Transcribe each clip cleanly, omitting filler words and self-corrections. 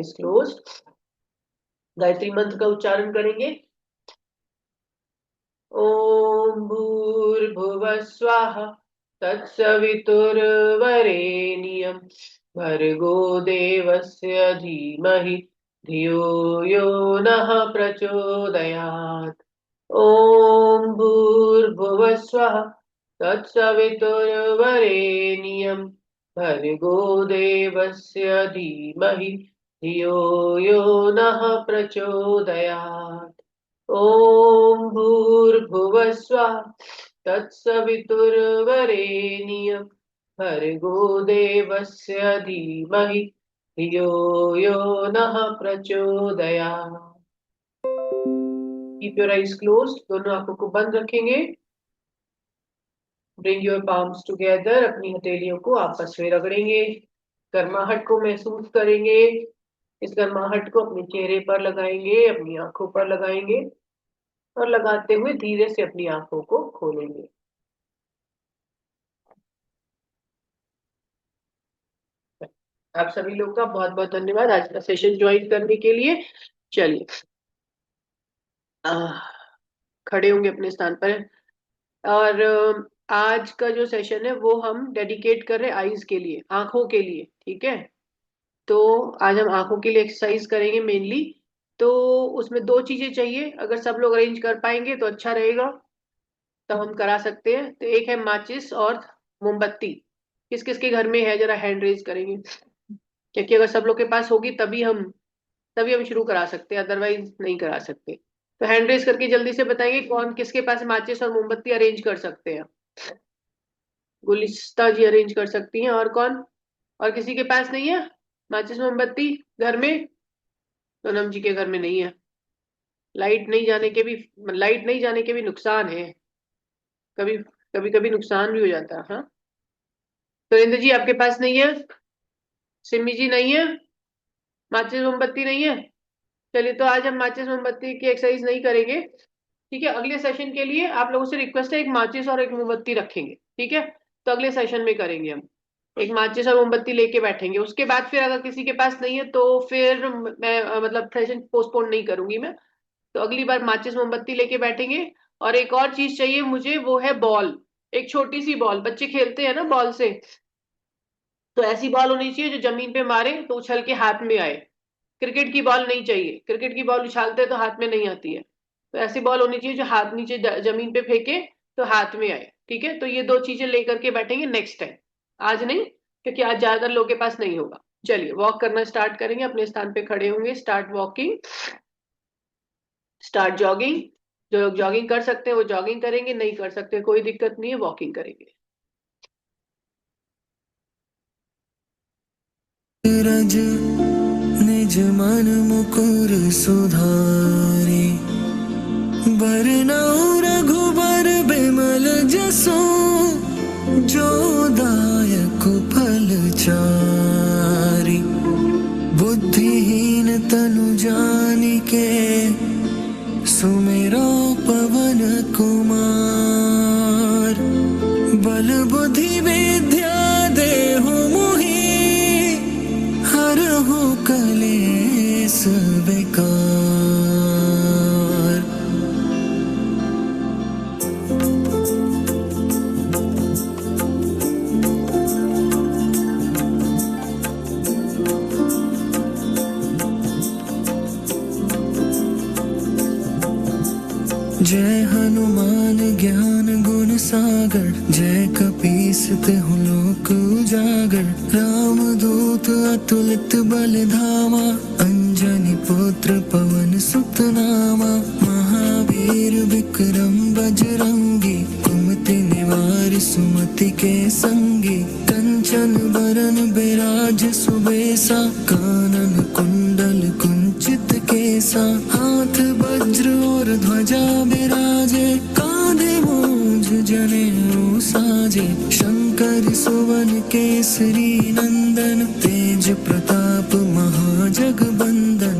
Eyes close. Gayatri मंत्र का उच्चारण करेंगे। ओम भूर्भुवः स्वः तत्सवितुर्वरेण्यं भर्गो देवस्य धीमहि धियो यो नः प्रचोदयात्। ओम भूर्भुवः स्वः तत्सवितुर्वरेण्यं भर्गो देवस्य धीमहि धियो यो नः प्रचोदयात्। ओम भूर्भुवः स्वः तत्सवितुर्वरेण्यं भर्गो देवस्य धीमहि धियो यो नः प्रचोदयात्। Keep your eyes closed. दोनों आंखों को बंद रखेंगे। Bring your palms together. अपनी हथेलियों को आपस में रगड़ेंगे। गर्माहट को महसूस करेंगे। इस गर्माहट को अपने चेहरे पर लगाएंगे, अपनी आंखों पर लगाएंगे और लगाते हुए धीरे से अपनी आंखों को खोलेंगे। आप सभी लोग का बहुत बहुत धन्यवाद आज का सेशन ज्वाइन करने के लिए। चलिए खड़े होंगे अपने स्थान पर। और आज का जो सेशन है वो हम डेडिकेट कर रहे हैं आईज के लिए, आंखों के लिए। ठीक है, तो आज हम आंखों के लिए एक्सरसाइज करेंगे मेनली। तो उसमें दो चीजें चाहिए, अगर सब लोग अरेंज कर पाएंगे तो अच्छा रहेगा, तब हम करा सकते हैं। तो एक है माचिस और मोमबत्ती। किस किस के घर में है, जरा हैंड रेज करेंगे, क्योंकि अगर सब लोग के पास होगी तभी हम शुरू करा सकते हैं, अदरवाइज नहीं करा सकते। तो हैंड रेज करके जल्दी से बताएंगे कौन किसके पास माचिस और मोमबत्ती अरेंज कर सकते हैं। गुलिस्ता जी अरेंज कर सकती हैं। और कौन, और किसी के पास नहीं है माचिस मोमबत्ती घर में? सोनम जी के घर में नहीं है। लाइट नहीं जाने के भी नुकसान है, कभी कभी कभी नुकसान भी हो जाता है। हाँ, सुरेंद्र जी आपके पास नहीं है? सिमी जी नहीं है? माचिस मोमबत्ती नहीं है? चलिए, तो आज हम माचिस मोमबत्ती की एक्सरसाइज नहीं करेंगे। ठीक है, अगले सेशन के लिए आप लोगों से रिक्वेस्ट है, एक माचिस और एक मोमबत्ती रखेंगे। ठीक है, तो अगले सेशन में करेंगे हम। एक माचिस और मोमबत्ती लेके बैठेंगे। उसके बाद फिर अगर किसी के पास नहीं है तो फिर मैं मतलब सेशन पोस्टपोन नहीं करूंगी मैं। तो अगली बार माचिस मोमबत्ती लेके बैठेंगे। और एक और चीज चाहिए मुझे, वो है बॉल। एक छोटी सी बॉल, बच्चे खेलते हैं ना बॉल से, तो ऐसी बॉल होनी चाहिए जो जमीन पे मारे तो उछल के हाथ में आए। क्रिकेट की बॉल नहीं चाहिए, क्रिकेट की बॉल उछालते हैं तो हाथ में नहीं आती है। तो ऐसी बॉल होनी चाहिए जो हाथ नीचे जमीन पे फेंके तो हाथ में आए। ठीक है, तो ये दो चीजें लेकर के बैठेंगे नेक्स्ट टाइम, आज नहीं, क्योंकि आज ज्यादा लोगों के पास नहीं होगा। चलिए वॉक करना स्टार्ट करेंगे, अपने स्थान पे खड़े होंगे। Start walking, start jogging. जो लोग जॉगिंग कर सकते हैं वो जॉगिंग करेंगे, नहीं कर सकते कोई दिक्कत नहीं है, वॉकिंग करेंगे। रज निज मन मुकुर सुधारे, बरनउँ रघुबर बिमल जसो, जो दायक फल चारि। बुद्धिहीन तनु जानिके, सुमिरो पवन कुमार। बल बुद्धि विद्या देहु मोहि, हरहु कलेस विकार। जय हनुमान ज्ञान गुण सागर, जय कपीस तिहुँ लोक उजागर। रामदूत अतुलित बल धामा, अंजनी पुत्र पवन सुत नामा। महावीर विक्रम बजरंगी, कुमति निवार सुमति के संगी। कंचन बरन बिराज सुबेसा, कानन कुंडल कुंचित केसा। हाथ वज्र और ध्वजा बिराजे, कांधे मूंज जनेऊ साजे। शंकर सुवन केसरी नंदन, तेज प्रताप महाजगबंदन।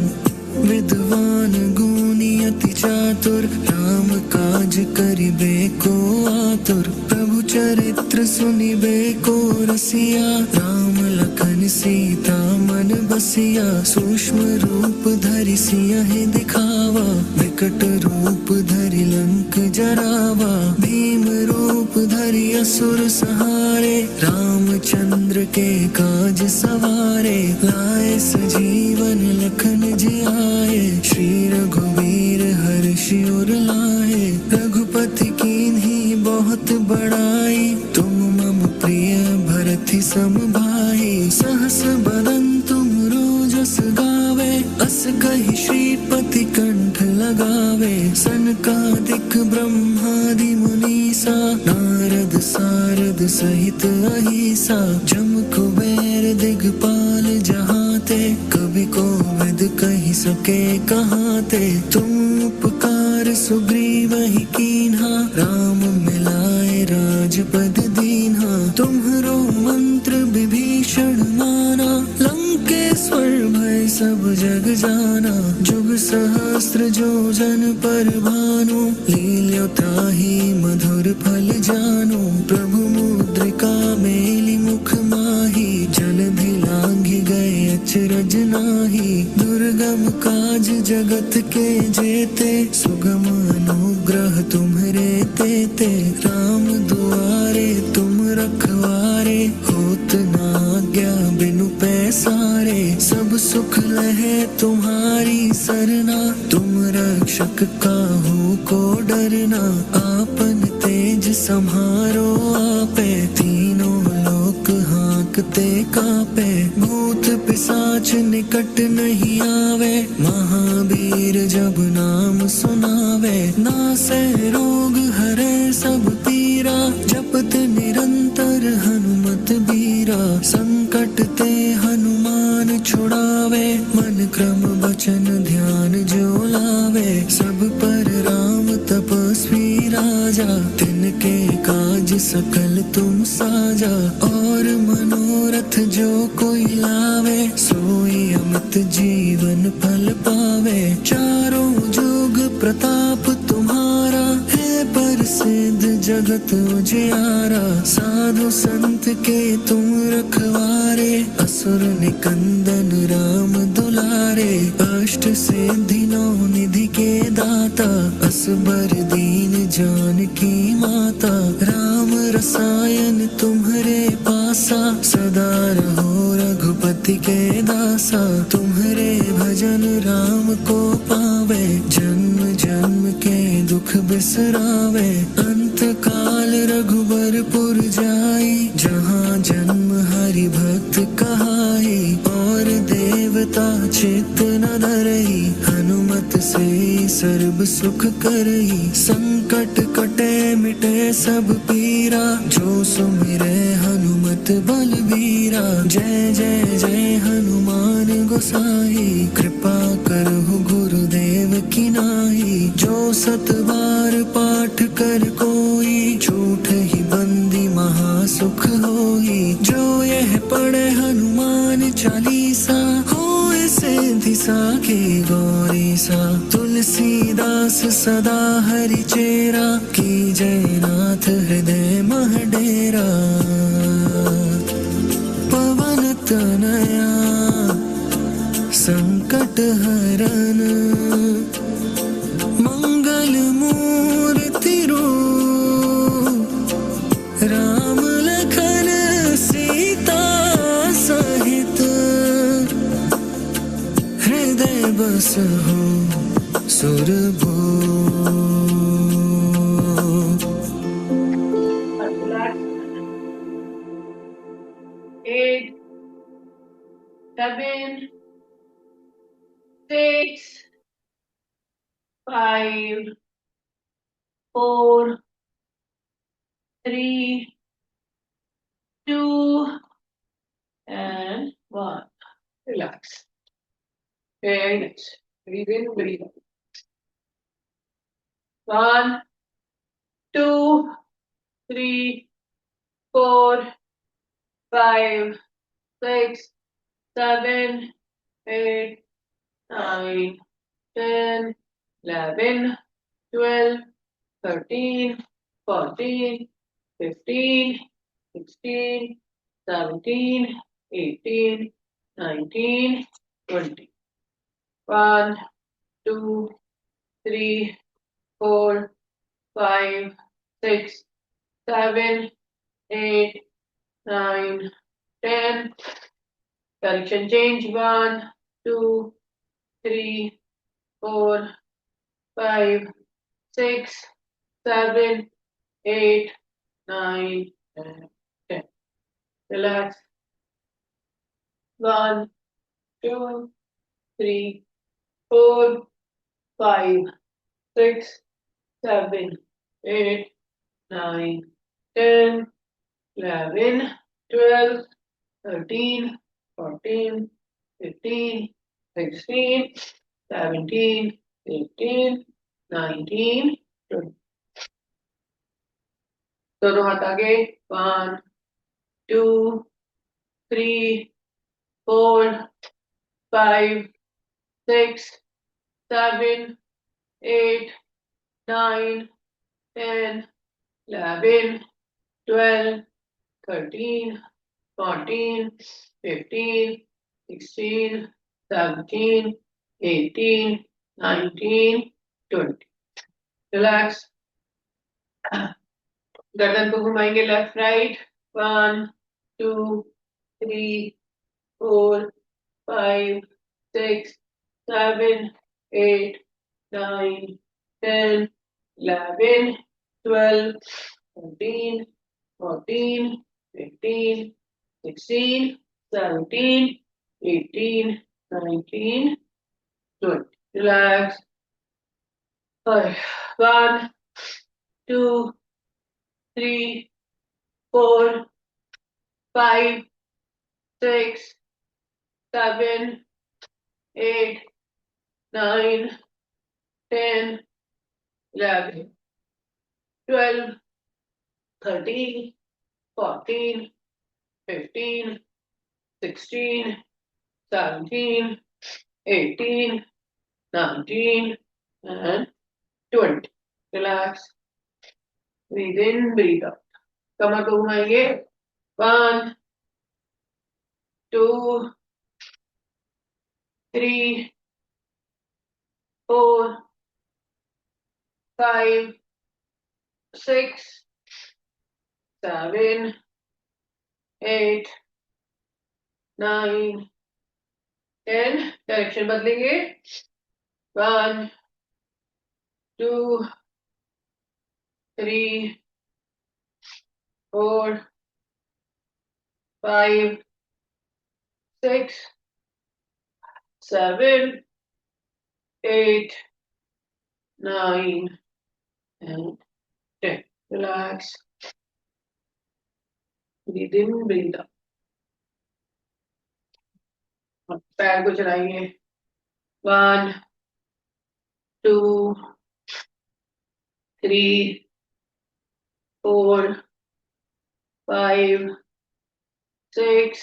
विद्वान गुणी अति चातुर, राम काज करिबे को आतुर। प्रभु चरित्र सुनिबे को रसिया, राम लखन सीता मन बसिया। सूक्ष्म रूप धरि सियहि दिखावा, विकट रूप धरि लंक जरावा। भीम रूप धरि असुर संहारे, रामचंद्र के काज सवारे। लाए सजीवन लखन जियाए, श्री रघुवीर हर्षि उर लाए। रघुपति कीन्ही बहुत बड़ाई, तुम मम प्रिय भरति सम भाई। सहस बदन तुम रोजस गावे, अस कहि श्रीपति कंठ लगावे। सनकादिक ब्रह्मादि मुनीसा, नारद सारद सहित अहिसा। जम कुबेर दिगपाल जहाते, कवि कोविद कहि सके कहाते। तुम उपकार सुग्रीवहि कीन्हा, राम मिलाए राजपद दीन्हा। तुम्हरो मंत्र विभीषण माना, लंकेश्वर भय सब जग जाना। जुग सहस्त्र जो जन पर भानु, लील्यो ताहि मधुर फल जानु। प्रभु मुद्रिका मेलि मुख माहि, जलधि लांघि गए अचरज नाहि। दुर्गम काज जगत के जेते, सुगम अनुग्रह तुम्हरे तेते। राम दुआरे तुम रखवारे, होत न आज्ञा बिनु पैसारे। सब सुख लहे तुम्हारी सरना, तुम रक्षक काहू को डरना। आपन तेज सम्हारो आपे, तीनों लोक हांकते कापे। भूत पिशाच निकट नहीं आवे, महावीर जब नाम सुनावे। नासै रोग हरै सब पीरा, जपत निरंतर हनुमत बीरा। संकट ते हनुमान छुड़ावे, मन क्रम वचन ध्यान जो लावे। सब पर राम तपस्वी राजा, तिनके काज सकल तुम साजा। और मनोरथ जो कोई लावे, सोई अमित जीवन फल पावे। चारों जुग प्रताप तुम्हारा, है प्रसिद्ध जगत उजियारा। साधु संत के तुम रखवारे, असुर निकंदन राम दुलारे। अष्ट सिद्धि नौ निधि के दाता, असबर दीन जानकी माता। राम रसायन तुम्हरे पासा, सदा रहो रघुपति के दासा। तुम्हरे भजन राम को पावे, जन्म जन्म के दुख बिसरावे। अंत काल रघुबरपुर जाई, जहाँ जन्म हरि भक्त कहाई। और देवता चित्त न धरई, हनुमत से सर्व सुख करई। संकट कटे मिटे सब पीरा, जो सुमिरे हनुमत बलबीरा। जय जय जय हनुमान गोसाई, कृपा करहु गुरुदेव की नाई। जो सत बार पाठ कर कोई, झूठ ही बंदी महासुख होई। जो यह पढ़े हनुमान चालीसा, होए सिद्धि साखी गौरीसा। तुलसीदास सदा हरि चेरा, की जयनाथ हृदय मह डेरा। पवन तनया संकट हरन, मंगल मूर्ति रूप। राम लखन सीता सहित, हृदय बसहु सुरभूप। Eight, 7, 6, 5, 4, 3, 2, and 1. Relax. Very nice. Breathe in, breathe out. 1, 2, 3, 4, 5, 6, 7, 8, 9, 10, 11, 12, 13, 14, 15, 16, 17, 18, 19, 20. 1, 2, 3, 4, 5, 6, 7, 8, 9, 10. Direction change. 1, 2, 3, 4, 5, 6, 7, 8, 9, and 10. Relax. 1, 2, 3, 4, 5, 6, 7, 8, 9, 10, 11, 12, 13, 14, 15, 16, 17, 18, 19, 20. दोनों हाथ आगे. 1, 2, 3, 4, 5, 6, 7, 8, 9, 10, 11, 12, 13, 14, 15, 16, 17, 18, 19, 20. रिलैक्स. गर्दन को घुमाएंगे left right. 1, 2, 3, 4, 5, 6, 7, 8, 9, 10, 11, 12, 13, 14, 15, 16, 17, 18, 19, 20. Relax. 1, 2, 3, 4, 5, 6, 7, 8, 9, 10, 11, 12, 13, 14, 15, 16, 17, 18, 19, and 20. Relax. Breathe in, breathe out. कमर को घुमाएंगे. 1, 2, 3, 4, 5, 6, 7, 8, 9, 10. डायरेक्शन बदलेंगे. 1, 2, 3, 4, 5, 6, 7, 8, 9, and 10. Relax. Breathe in, breathe out. पैर को चलाएंगे. 1, 2, 3, 4, 5, 6,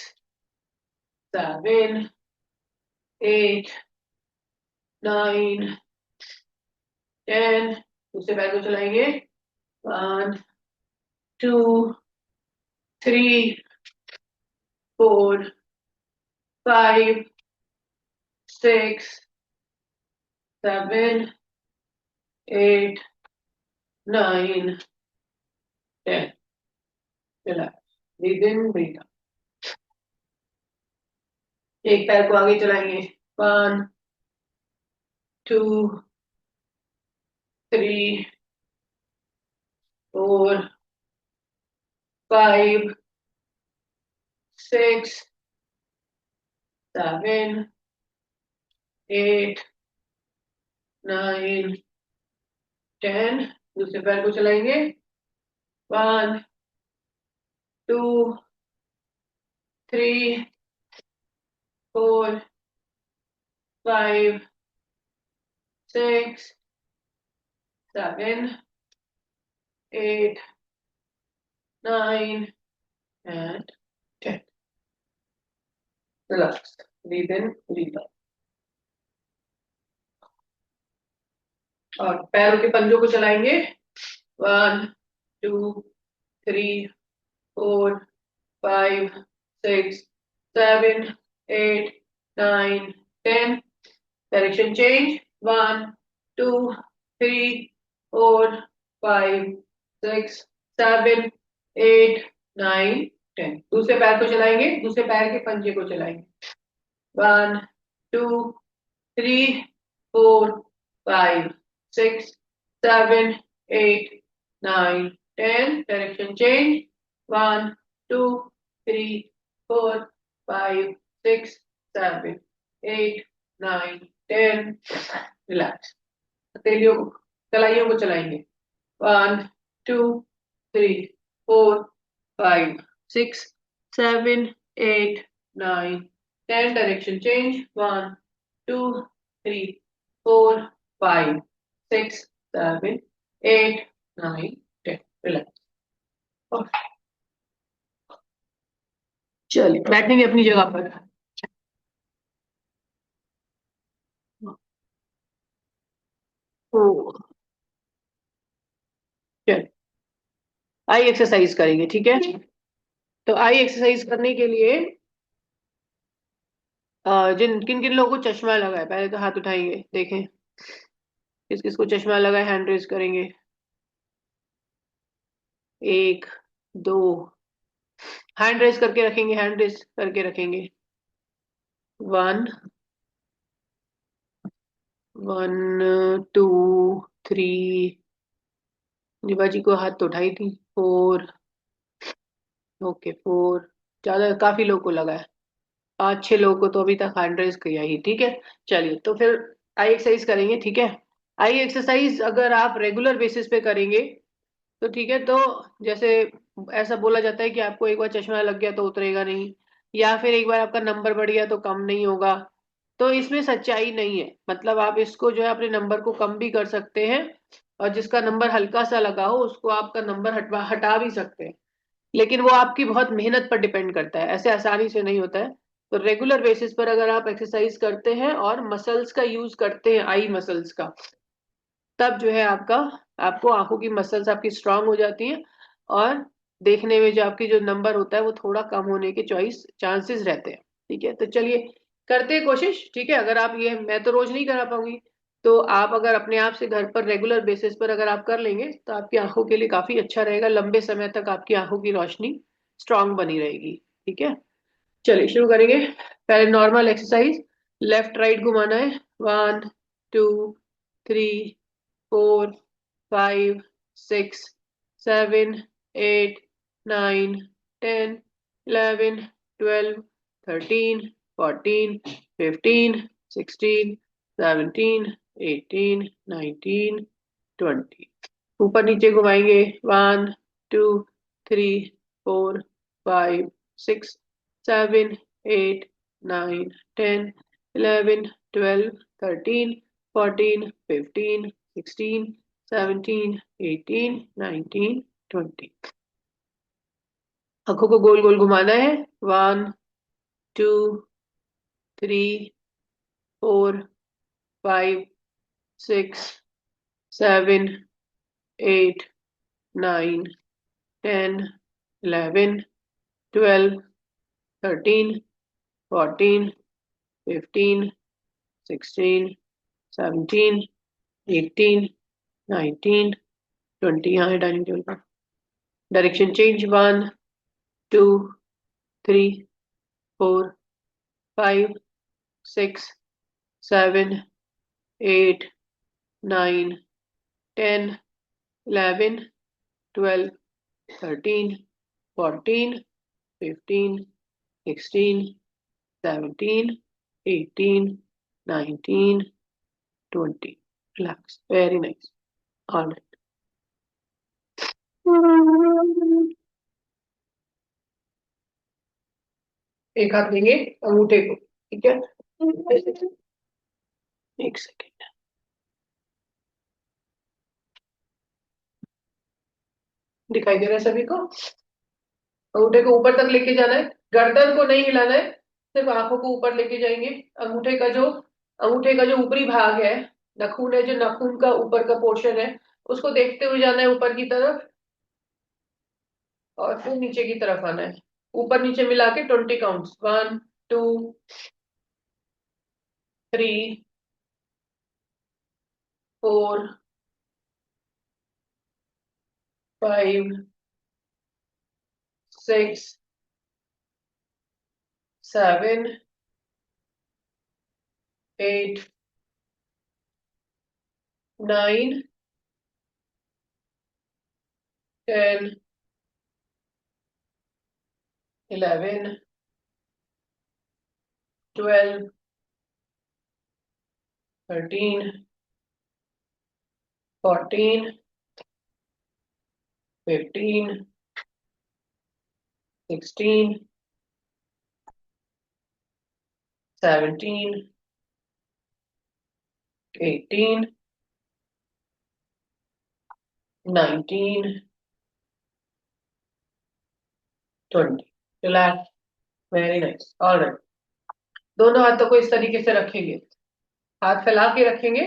7, 8, 9, 10. दूसरे पैर को चलाएंगे. 1, 2, 3, 4, 5, 6, 7, 8, 9, 10. Relax. Breathe in, breathe out. एक पैर को आगे चलाएंगे. 1, 2, 3, 4, 5, 6, 7, 8, 9, 10. दूसरे पैर को चलाएंगे. 1, 2, 3, 4, 5, 6, 7, 8, 9, and 10. Relax. Breathe in, breathe out. और पैरों के पंजों को चलाएंगे. 1, 2, 3 4 5 6 7 8 9 10 direction change 1 2 3 4 5 6 7 8 9 10 दूसरे पैर को चलाएंगे दूसरे पैर के पंजे को चलाएंगे 1 2 3 4 5 6 7 8 9 10 direction change 1 2 3 4 5 6 7 8 9 10 रिलैक्स हथेलियों को कलाइयों को चलाएंगे 1 2 3 4 5 6 7 8 9 10 direction change 1 2 3 4 5 6 7 8 9 10 रिलैक्स चलिए बैठेंगे अपनी जगह पर ओ चलिए आई एक्सरसाइज करेंगे ठीक है तो आई एक्सरसाइज करने के लिए जिन किन किन लोगों को चश्मा लगा है पहले तो हाथ उठाएंगे देखें किस किस को चश्मा लगा है हैंड रेज करेंगे 1 2 हैंड रेज करके रखेंगे हैंड रेज करके रखेंगे 1 1 2 3 निभा जी को हाथ तो उठाई थी 4 ओके 4 ज्यादा काफी लोगों को लगा है 5 6 लोगों को तो अभी तक हैंड रेज किया ही ठीक है चलिए तो फिर आई एक्सरसाइज करेंगे ठीक है आई एक्सरसाइज अगर आप रेगुलर बेसिस पे करेंगे तो ठीक है तो जैसे ऐसा बोला जाता है कि आपको एक बार चश्मा लग गया तो उतरेगा नहीं या फिर एक बार आपका नंबर बढ़ गया तो कम नहीं होगा तो इसमें सच्चाई नहीं है मतलब आप इसको जो है अपने नंबर को कम भी कर सकते हैं और जिसका नंबर हल्का सा लगा हो उसको आपका नंबर हटा भी सकते हैं लेकिन वो आपकी बहुत मेहनत पर डिपेंड करता है ऐसे आसानी से नहीं होता है तो रेगुलर बेसिस पर अगर आप एक्सरसाइज करते हैं और मसल्स का यूज करते हैं आई मसल्स का तब जो है आपको आंखों की मसल्स आपकी स्ट्रांग हो जाती हैं और देखने में जो आपकी जो नंबर होता है वो थोड़ा कम होने के चांसेस रहते हैं ठीक है तो चलिए करते हैं कोशिश ठीक है अगर आप ये मैं तो रोज नहीं करा पाऊंगी तो आप अगर अपने आप से घर पर रेगुलर बेसिस पर अगर आप कर लेंगे तो आपकी आंखों के लिए काफी अच्छा रहेगा लंबे समय तक आपकी आंखों की रोशनी स्ट्रांग बनी रहेगी ठीक है चलिए शुरू करेंगे पहले नॉर्मल एक्सरसाइज लेफ्ट राइट घुमाना है 1 2 3 4 5 6 7 8 9 10 11 12 13 14 15 16 17 18 19 20 ऊपर नीचे घुमाएंगे 1 2 3 4 5 6 7 8 9 10 11 12 13 14 15 16 17 18 19 20 आंखों को गोल गोल घुमाना है 1 2 3 4 5 6 7 8 9 10 11 12 13 14 15 16 17 18 19 20 यहाँ है डाइनिंग टेबल पर direction change 1 2 3 4 5 6 7 8 9 10 11 12 13 14 15 16 17 18 19 20 relax very nice all right एक हाथ लेंगे अंगूठे को ठीक है एक सेकेंड दिखाई दे रहा है सभी को अंगूठे को ऊपर तक लेके जाना है गर्दन को नहीं हिलाना है सिर्फ आंखों को ऊपर लेके जाएंगे अंगूठे का जो ऊपरी भाग है नाखून है जो नाखून का ऊपर का पोर्शन है उसको देखते हुए जाना है ऊपर की तरफ और फिर नीचे की तरफ आना है, ऊपर नीचे मिला के 20 counts, 1 2 3 4 5 6 7 8 9 10 11 12 13 14 15 16 17 18 19 20। Relax, very nice, all right. दोनों हाथों को इस तरीके से रखेंगे, हाथ फैला के रखेंगे,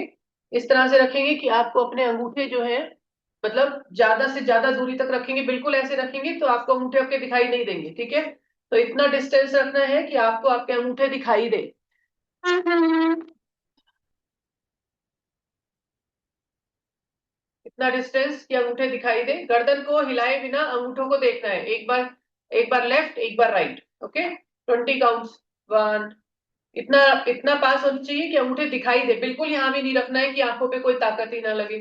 इस तरह से रखेंगे कि आपको अपने अंगूठे जो है, मतलब ज्यादा से ज्यादा दूरी तक रखेंगे, बिल्कुल ऐसे रखेंगे तो आपको अंगूठे आपके दिखाई नहीं देंगे, ठीक है। तो इतना डिस्टेंस रखना है कि आपको आपके अंगूठे दिखाई दे। इतना डिस्टेंस कि अंगूठे दिखाई दे, गर्दन को हिलाए बिना अंगूठों को देखना है, एक बार लेफ्ट एक बार राइट, ओके। 20 काउंट्स, 1, इतना इतना पास होना चाहिए कि अंगूठे दिखाई दे, बिल्कुल यहाँ भी नहीं रखना है कि आंखों पे कोई ताकत ही ना लगे,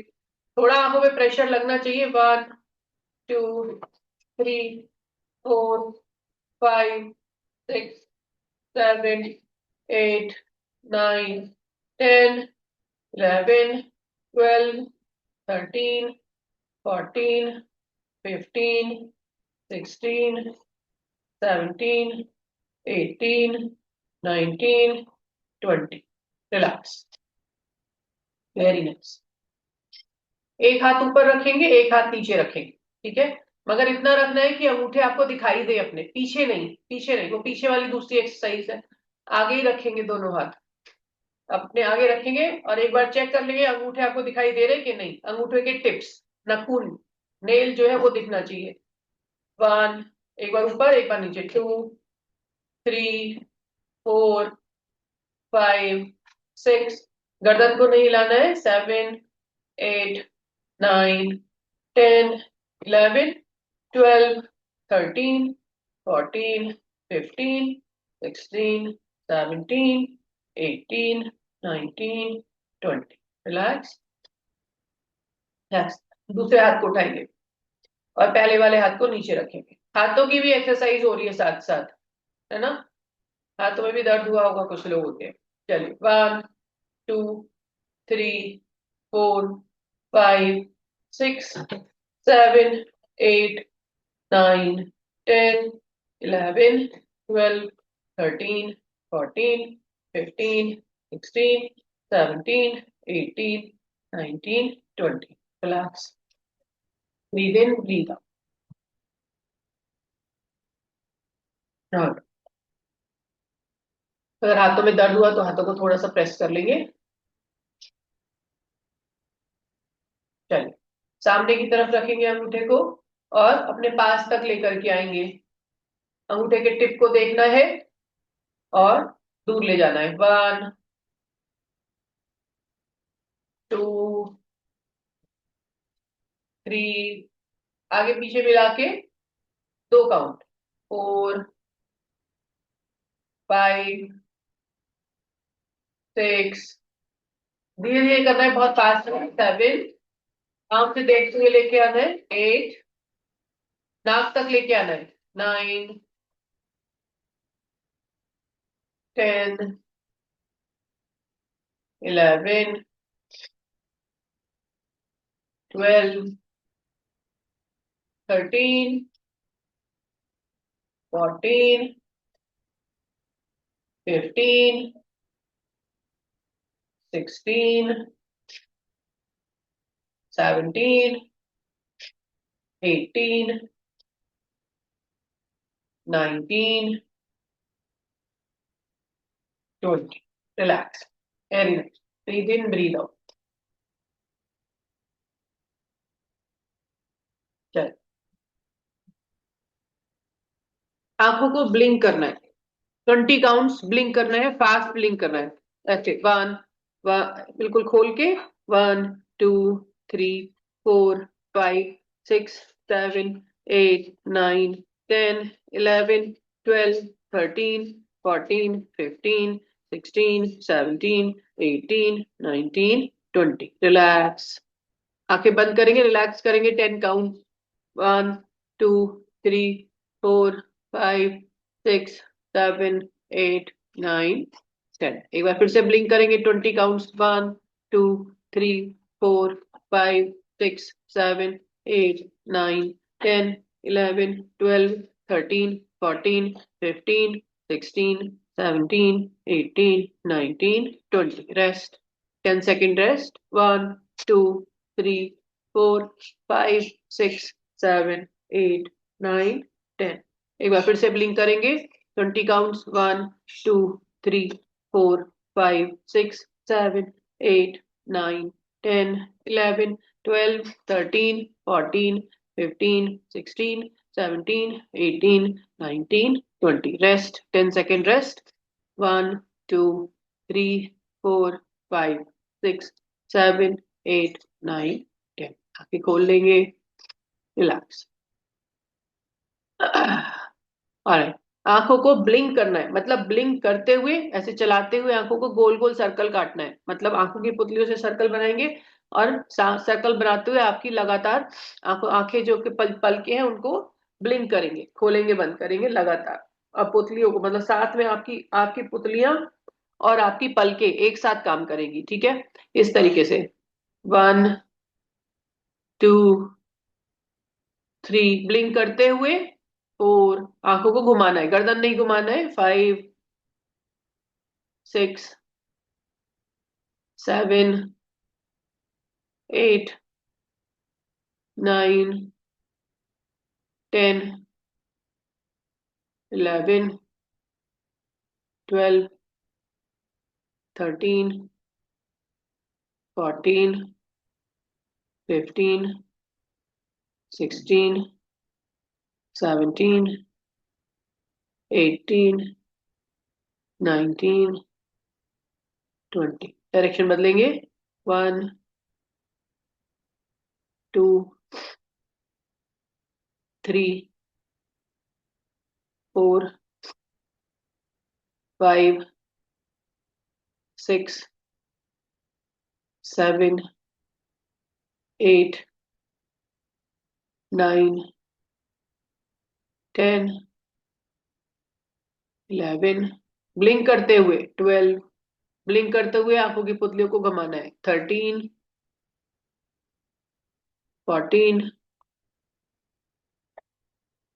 थोड़ा आंखों पे प्रेशर लगना चाहिए। 1 2 3 4 5 6 7 8 9 10 11 12 13 14 15 16 17 18 19 20। Relax, very nice. एक हाथ ऊपर रखेंगे, एक हाथ नीचे रखेंगे, ठीक है। मगर इतना रखना है कि अंगूठे आपको दिखाई दे अपने, पीछे नहीं, पीछे नहीं, वो पीछे वाली दूसरी एक्सरसाइज है। आगे ही रखेंगे दोनों हाथ, अपने आगे रखेंगे और एक बार चेक कर लेंगे अंगूठे आपको दिखाई दे रहे कि नहीं, अंगूठे के टिप्स, नाखून, नेल जो है वो दिखना चाहिए। 1, एक बार ऊपर एक बार नीचे, 2 3 4 5 6, गर्दन को नहीं हिलाना है, 7 8 9 10 11 12 13 14 15 16 17 18 19 20। Relax, yes. दूसरे हाथ को उठाएंगे और पहले वाले हाथ को नीचे रखेंगे, हाथों की भी एक्सरसाइज हो रही है साथ साथ, है ना। हाथों में भी दर्द हुआ होगा कुछ लोगों के। चलिए, 1 2 3 4 5 6 7 8 9 10 11 12 13 14 15 16 17 18 19 20। Relax, breathe in breathe out. अगर हाथों में दर्द हुआ तो हाथों को थोड़ा सा प्रेस कर लेंगे। चलिए, सामने की तरफ रखेंगे अंगूठे को और अपने पास तक लेकर के आएंगे, अंगूठे के टिप को देखना है और दूर ले जाना है। 1 2 3, आगे पीछे मिला के 2 काउंट, 4 5 6, धीरे धीरे करना है, बहुत फास्ट है। 7, आंख से देखते हुए लेके आना है। 8, नाक तक लेके आना है। 9 10 11 12 13 14 15 16 17 18 19 20। Relax, very nice, breathe in breathe out. चल, आंखों को ब्लिंक करना है, 20 काउंट्स ब्लिंक करना है, फास्ट ब्लिंक करना है। ऐसे वन, बिल्कुल खोल के, 1 2 3 4 5 6 7 8 9 10 11 12 13 14 15 16 17 18 19 20। रिलैक्स, आंखें बंद करेंगे, रिलैक्स करेंगे, 10 काउंट। 1 2 3 4 5 6 7 8 9 10। एक बार फिर से ब्लिंक करेंगे, 20 काउंट्स। 1 2 3 4 5 6 7 8 9 10 11 12 13 14 15 16 17 18 19 20। Rest, 10 second rest. 1 2 3 4 5 6 7 8 9 10। एक बार फिर से ब्लिंक करेंगे, 20 काउंट्स। 1 2 3 4 5 6 7 8 9 10 11 12 13 14 15 16 17 18 19 20। Rest, 10 second rest. 1 2 3 4 5 6 7 8 9 10। आंखें खोल लेंगे, रिलैक्स। ऑलराइट, आंखों को ब्लिंक करना है, मतलब ब्लिंक करते हुए, ऐसे चलाते हुए आंखों को गोल गोल सर्कल काटना है, मतलब आंखों की पुतलियों से सर्कल बनाएंगे और सर्कल बनाते हुए आपकी लगातार आंखें जो कि पलके हैं उनको ब्लिंक करेंगे, खोलेंगे, बंद करेंगे लगातार। अब पुतलियों को मतलब साथ में आपकी आपकी पुतलियां और आपकी पलके एक साथ काम करेंगी, ठीक है, इस तरीके से। 1 2 3, ब्लिंक करते हुए। 4, आंखों को घुमाना है, गर्दन नहीं घुमाना है। 5 6 7 8 9 10 11 12 13 14 15 16 17 18 19 20। डायरेक्शन बदलेंगे। 1 2 3 4 5 6 7 8 9 10 11 ब्लिंक करते हुए। 12, ब्लिंक करते हुए आंखों की पुतलियों को घुमाना है। 13 14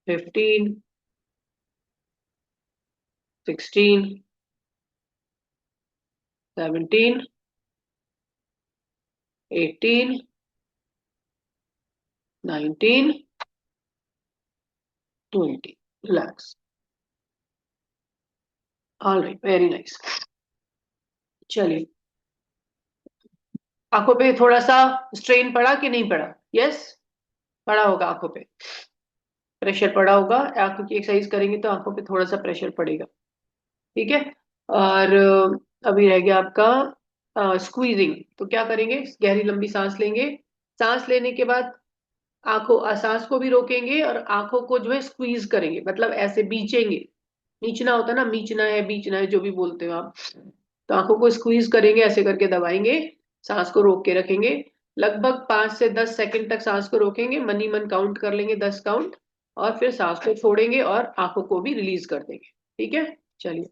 15 16 17 18 19 20। Relax. All right, very nice. चलिए, आंखों पे थोड़ा सा स्ट्रेन पड़ा कि नहीं पड़ा? यस, पड़ा होगा, आंखों पे प्रेशर पड़ा होगा। आंखों की एक्सरसाइज करेंगे तो आंखों पे थोड़ा सा प्रेशर पड़ेगा, ठीक है। और अभी रह गया आपका स्क्वीजिंग। तो क्या करेंगे, गहरी लंबी सांस लेंगे। सांस लेने के बाद सांस को भी रोकेंगे और आंखों को जो है स्क्वीज करेंगे, मतलब ऐसे बीचेंगे। नीचना होता है ना, मीचना है, बीचना है, जो भी बोलते हो आप। तो आंखों को स्क्वीज करेंगे, ऐसे करके दबाएंगे, सांस को रोक के रखेंगे। लगभग 5 से 10 सेकंड तक सांस को रोकेंगे, मनी मन काउंट कर लेंगे, 10 काउंट, और फिर सांस को छोड़ेंगे और आंखों को भी रिलीज कर देंगे, ठीक है। चलिए,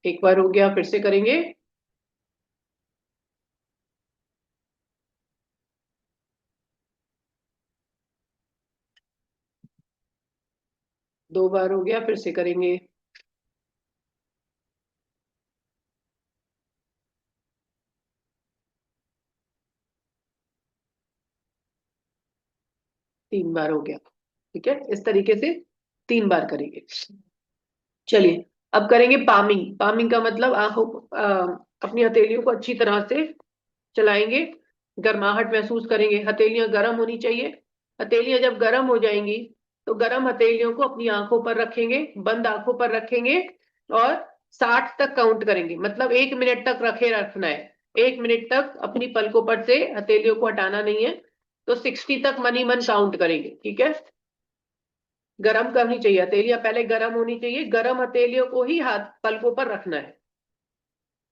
एक बार हो गया, फिर से करेंगे। 2 बार हो गया, फिर से करेंगे। 3 बार हो गया, ठीक है, इस तरीके से 3 बार करेंगे। चलिए, अब करेंगे पामिंग। पामिंग का मतलब आंखों को अपनी हथेलियों को अच्छी तरह से चलाएंगे, गर्माहट महसूस करेंगे, हथेलियां गर्म होनी चाहिए। हथेलियां जब गर्म हो जाएंगी तो गर्म हथेलियों को अपनी आंखों पर रखेंगे, बंद आंखों पर रखेंगे, और 60 तक काउंट करेंगे, मतलब 1 मिनट तक रखे रखना है। 1 मिनट तक अपनी पलकों पर से हथेलियों को हटाना नहीं है। तो 60 तक मन ही मन काउंट करेंगे, ठीक है। गरम करनी चाहिए हथेलियां, पहले गरम होनी चाहिए, गरम हथेलियों को ही हाथ पलकों पर रखना है।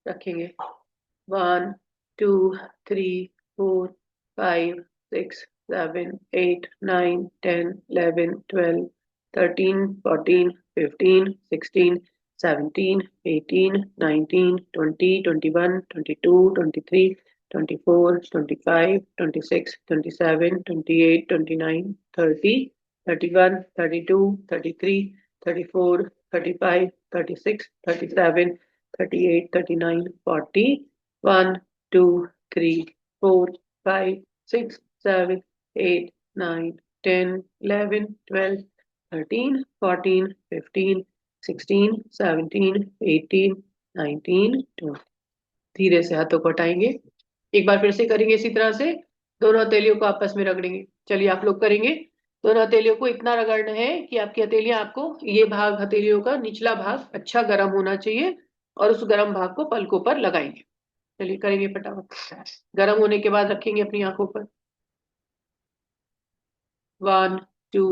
रखेंगे। 1 2 3 4 5 6 7 8 9 10 11 12 13 14 15 16 17 18 19 20 21 22 23 24 25 26 27 28 29 30 31 32 33 34 35 36 37 38 39 40 धीरे से हाथों को हटाएंगे। एक बार फिर से करेंगे इसी तरह से, दोनों हथेलियों को आपस में रगड़ेंगे। चलिए आप लोग करेंगे। दोनों हथेलियों को इतना रगड़ना है कि आपकी हथेलियां, आपको ये भाग हथेलियों का निचला भाग अच्छा गर्म होना चाहिए, और उस गर्म भाग को पलकों पर लगाएंगे। चलिए करेंगे फटाफट। गर्म होने के बाद रखेंगे अपनी आंखों पर। 1 2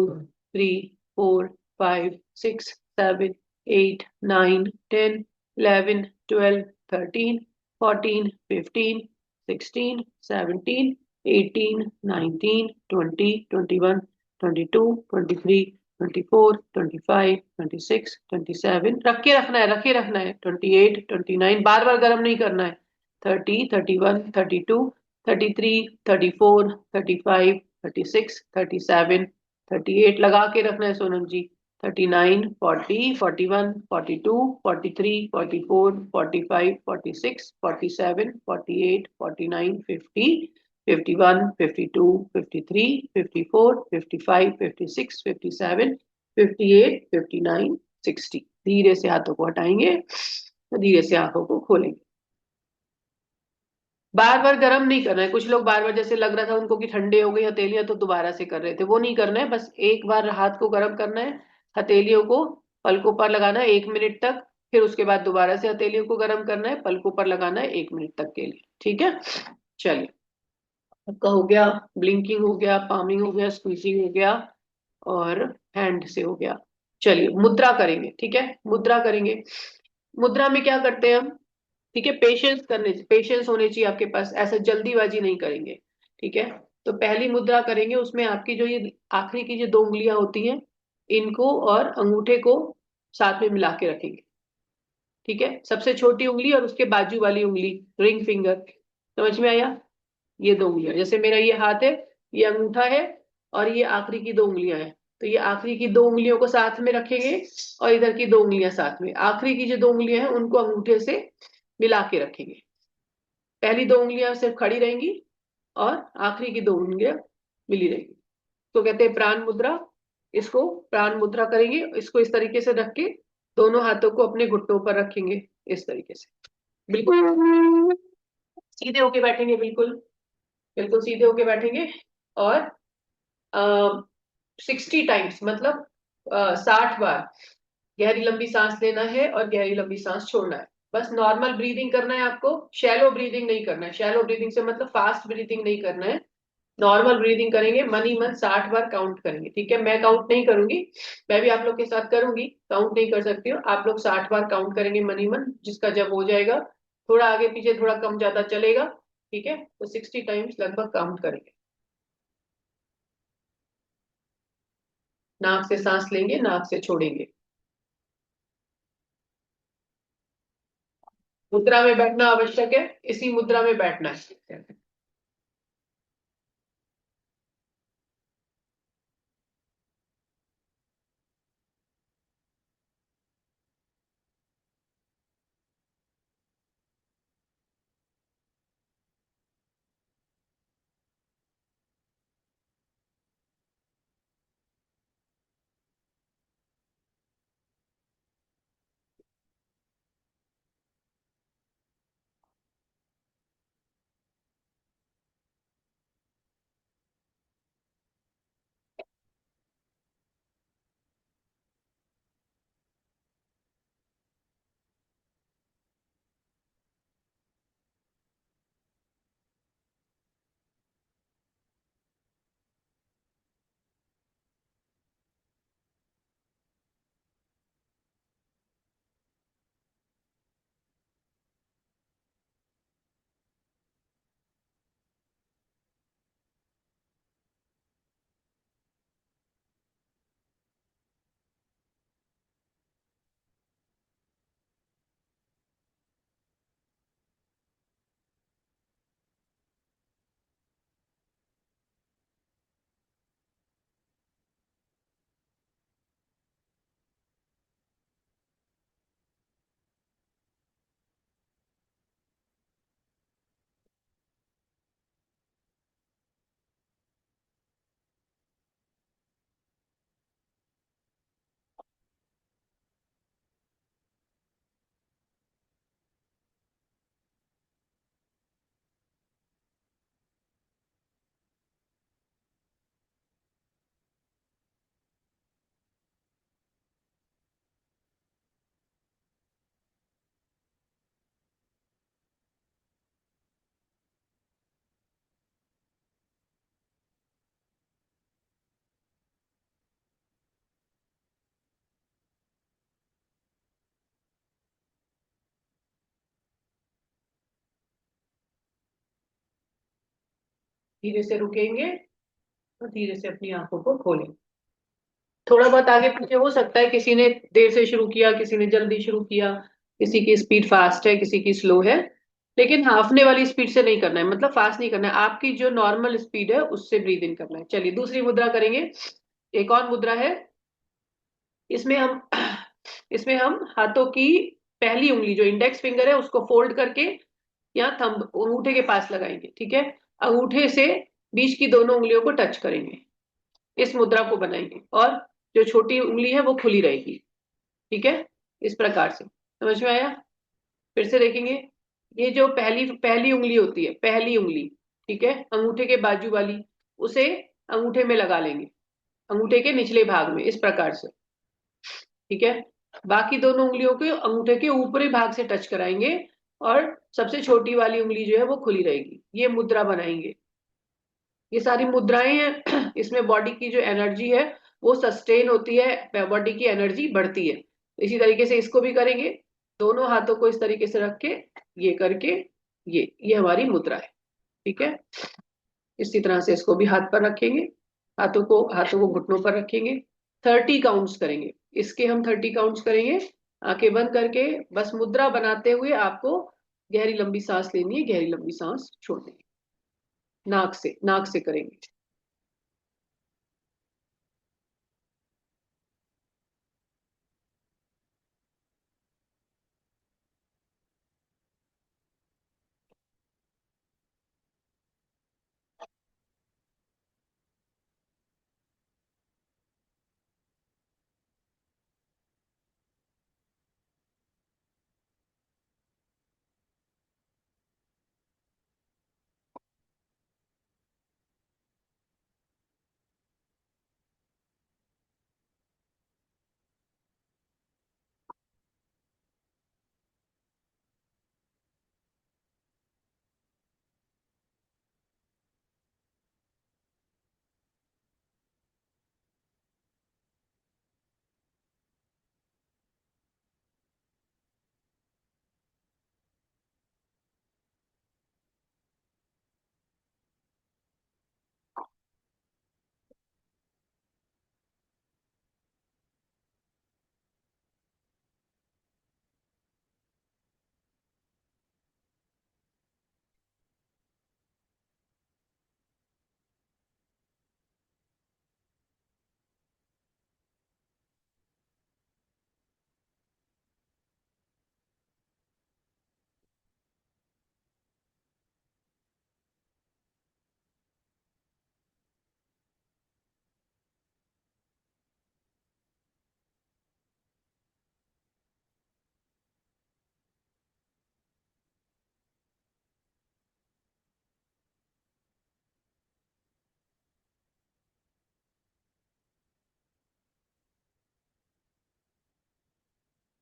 3 4 5 6 7 8 9 10 11 12 13 14 15 16 17 18 19 20 21 22 23 24 25 26 27 28 29 30 31 32 33 34 35 36 37 रख के रखना है, रख के रखना है। 28 29 बार बार गर्म नहीं करना है। 30 31 32 33 34 35 36 37 38 लगा के रखना है सोनम जी। 39 40 41 42 43 44 45 46 47 48 49 50 51 52 53 54 55 56 57 58 59 60। धीरे से हाथों को हटाएंगे, धीरे से आंखों को खोलेंगे। बार बार गर्म नहीं करना है। कुछ लोग बार बार, जैसे लग रहा था उनको कि ठंडे हो गई हथेलियां तो दोबारा से कर रहे थे, वो नहीं करना है। बस एक बार हाथ को गर्म करना है, हथेलियों को पलकों पर लगाना है 1 मिनट तक, फिर उसके बाद दोबारा से हथेलियों को गर्म करना है, पलकों पर लगाना है 1 मिनट तक के लिए, ठीक है। चलिए, आपका हो गया, ब्लिंकिंग हो गया, पामिंग हो गया, स्क्वीजिंग हो गया, और हैंड से हो गया। चलिए मुद्रा करेंगे, ठीक है, मुद्रा करेंगे। मुद्रा में क्या करते हैं हम, ठीक है, पेशेंस होने चाहिए आपके पास, ऐसा जल्दीबाजी नहीं करेंगे, ठीक है। तो पहली मुद्रा करेंगे, उसमें आपकी जो ये आखिरी की जो 2 उंगलियां होती हैं, इनको और अंगूठे को साथ में मिला के रखेंगे, ठीक है। सबसे छोटी उंगली और उसके बाजू वाली उंगली, रिंग फिंगर, समझ में आया। ये 2 उंगलियां, जैसे मेरा ये हाथ है, ये अंगूठा है, और ये आखिरी की 2 उंगलियां हैं, तो ये आखिरी की 2 उंगलियों को साथ में रखेंगे, और इधर की 2 उंगलियां साथ में, आखिरी की जो 2 उंगलियां हैं उनको अंगूठे से मिला के रखेंगे। पहली 2 उंगलियां सिर्फ खड़ी रहेंगी, और आखिरी की 2 उंगलियां मिली रहेंगी, तो कहते हैं प्राण मुद्रा। इसको प्राण मुद्रा करेंगे, इसको इस तरीके से रख के दोनों हाथों को अपने घुटनों पर रखेंगे, इस तरीके से बिल्कुल सीधे होके बैठेंगे, बिल्कुल बिल्कुल सीधे होके बैठेंगे। और 60 टाइम्स, मतलब 60 बार गहरी लंबी सांस लेना है और गहरी लंबी सांस छोड़ना है। बस नॉर्मल ब्रीदिंग करना है आपको, शैलो ब्रीदिंग नहीं करना है। शैलो ब्रीदिंग से मतलब फास्ट ब्रीदिंग नहीं करना है, नॉर्मल ब्रीदिंग करेंगे, मन ही मन 60 बार काउंट करेंगे, ठीक है। मैं काउंट नहीं करूंगी, मैं भी आप लोग के साथ करूंगी, काउंट नहीं कर सकती हो आप लोग। 60 बार काउंट करेंगे मन ही मन, जिसका जब हो जाएगा, थोड़ा आगे पीछे थोड़ा कम ज्यादा चलेगा, ठीक है। तो 60 टाइम्स लगभग काउंट करेंगे। नाक से सांस लेंगे, नाक से छोड़ेंगे। मुद्रा में बैठना आवश्यक है, इसी मुद्रा में बैठना है। धीरे से रुकेंगे और धीरे से अपनी आंखों को खोलेंगे। थोड़ा बहुत आगे पीछे हो सकता है, किसी ने देर से शुरू किया, किसी ने जल्दी शुरू किया, किसी की स्पीड फास्ट है, किसी की स्लो है। लेकिन हाफने वाली स्पीड से नहीं करना है, मतलब फास्ट नहीं करना है, आपकी जो नॉर्मल स्पीड है उससे ब्रीद इन करना है। चलिए दूसरी मुद्रा करेंगे। एक और मुद्रा है। इसमें हम इसमें हम हाथों की पहली उंगली जो इंडेक्स फिंगर है उसको फोल्ड करके यहाँ थंब अंगूठे के पास लगाएंगे, ठीक है। अंगूठे से बीच की दोनों उंगलियों को टच करेंगे, इस मुद्रा को बनाएंगे, और जो छोटी उंगली है वो खुली रहेगी, ठीक है। इस प्रकार से समझ में आया? फिर से देखेंगे। ये जो पहली पहली उंगली होती है, पहली उंगली, ठीक है, अंगूठे के बाजू वाली, उसे अंगूठे में लगा लेंगे, अंगूठे के निचले भाग में, इस प्रकार से, ठीक है। बाकी दोनों उंगलियों को अंगूठे के ऊपरी भाग से टच कराएंगे, और सबसे छोटी वाली उंगली जो है वो खुली रहेगी, ये मुद्रा बनाएंगे। ये सारी मुद्राएं हैं, इसमें बॉडी की जो एनर्जी है वो सस्टेन होती है, बॉडी की एनर्जी बढ़ती है। इसी तरीके से इसको भी करेंगे, दोनों हाथों को इस तरीके से रख के, ये करके, ये हमारी मुद्रा है, ठीक है। इसी तरह से इसको भी हाथ पर रखेंगे, हाथों को घुटनों पर रखेंगे, 30 काउंट्स करेंगे। इसके हम 30 काउंट्स करेंगे, आंखें बंद करके। बस मुद्रा बनाते हुए आपको गहरी लंबी सांस लेनी है, गहरी लंबी सांस छोड़नी है, नाक से करेंगे।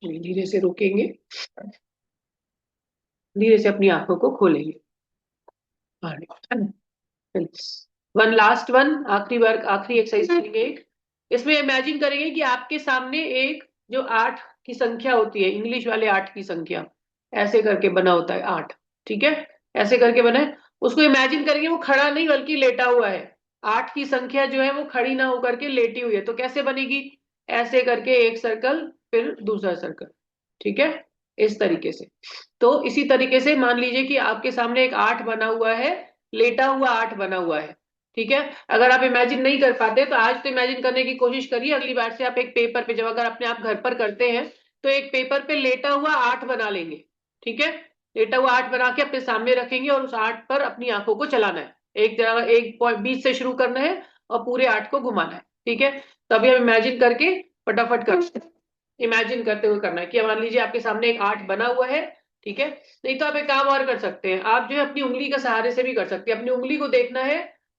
धीरे से रोकेंगे, धीरे से अपनी आंखों को खोलेंगे। वन लास्ट वन, आखिरी बार, आखिरी एक्सरसाइज करेंगे एक। इसमें इमेजिन करेंगे कि आपके सामने एक जो 8 की संख्या होती है, इंग्लिश वाले 8 की संख्या, ऐसे करके बना होता है 8, ठीक है। ऐसे करके बना है, उसको इमेजिन करेंगे वो खड़ा नहीं बल्कि लेटा हुआ है। 8 की संख्या जो है वो खड़ी ना होकर के लेटी हुई है, तो कैसे बनेगी? ऐसे करके एक सर्कल, फिर दूसरा सर्कल, ठीक है, इस तरीके से। तो इसी तरीके से मान लीजिए कि आपके सामने एक 8 बना हुआ है, लेटा हुआ 8 बना हुआ है, ठीक है। अगर आप इमेजिन नहीं कर पाते तो आज तो इमेजिन करने की कोशिश करिए, अगली बार से आप एक पेपर पे, जब अगर अपने आप घर पर करते हैं तो एक पेपर पे लेटा हुआ 8 बना लेंगे, ठीक है। लेटा हुआ 8 बना के अपने सामने रखेंगे और उस 8 पर अपनी आंखों को चलाना है, एक जगह एक पॉइंट बीच से शुरू करना है और पूरे 8 को घुमाना है, ठीक है। तभी हम इमेजिन करके फटाफट कर, इमेजिन करते हुए करना है कि मान लीजिए आपके सामने एक 8 बना हुआ है, ठीक है। नहीं तो आप एक काम और कर सकते हैं, आप जो है अपनी उंगली का सहारे से भी कर सकते हैं, अपनी उंगली को देखना है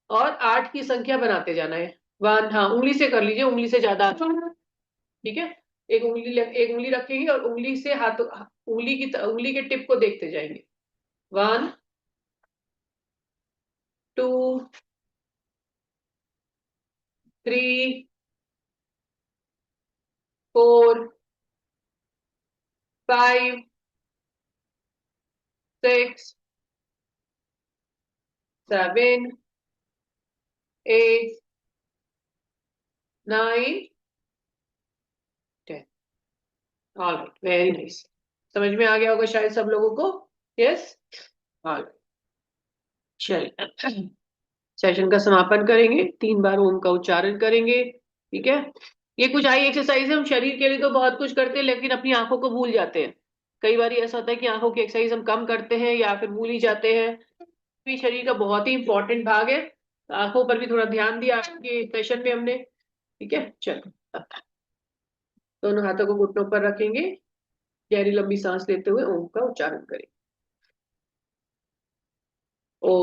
और 8 की संख्या बनाते जाना है। वन, हाँ उंगली से कर लीजिए, उंगली से ज्यादा, ठीक है। एक उंगली रखेंगे और उंगली से हाथ, उंगली के टिप को देखते जाएंगे। 1, 2, 3, 4, 5, 6, 7, 8, 9, 10। Alright, very nice. समझ में आ गया होगा शायद सब लोगों को। यस। ऑलराइट, चलिए सेशन का समापन करेंगे, 3 बार ओम का उच्चारण करेंगे। ठीक है। ये कुछ आई एक्सरसाइज है, हम शरीर के लिए तो बहुत कुछ करते हैं लेकिन अपनी आंखों को भूल जाते हैं। कई बार ऐसा होता है कि आंखों की एक्सरसाइज हम कम करते हैं या फिर भूल ही जाते हैं। भी शरीर का बहुत ही इंपॉर्टेंट भाग है, तो आंखों पर भी थोड़ा ध्यान दिया आज के सेशन में हमने। ठीक है, चलो दोनों हाथों को घुटनों पर रखेंगे, गहरी लंबी सांस लेते हुए ओम का उच्चारण करें। ओ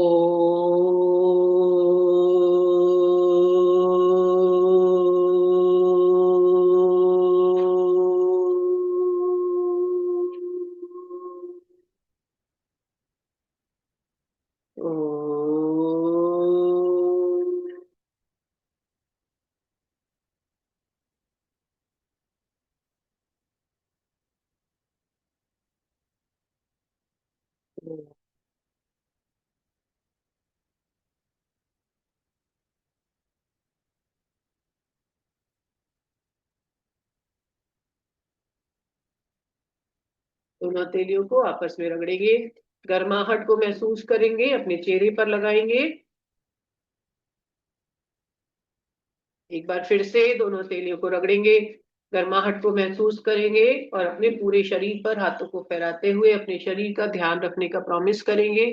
दोनों हथेलियों को आपस में रगड़ेंगे, गर्माहट को महसूस करेंगे, अपने चेहरे पर लगाएंगे। एक बार फिर से दोनों हथेलियों को रगड़ेंगे, गर्माहट को महसूस करेंगे और अपने पूरे शरीर पर हाथों को फैलाते हुए अपने शरीर का ध्यान रखने का प्रॉमिस करेंगे।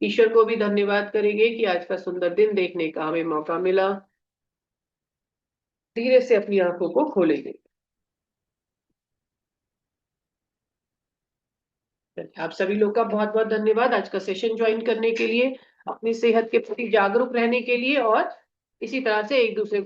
ईश्वर को भी धन्यवाद करेंगे कि आज का सुंदर दिन देखने का हमें मौका मिला। धीरे से अपनी आंखों को खोलेंगे। आप सभी लोग का बहुत बहुत धन्यवाद आज का सेशन ज्वाइन करने के लिए, अपनी सेहत के प्रति जागरूक रहने के लिए और इसी तरह से एक दूसरे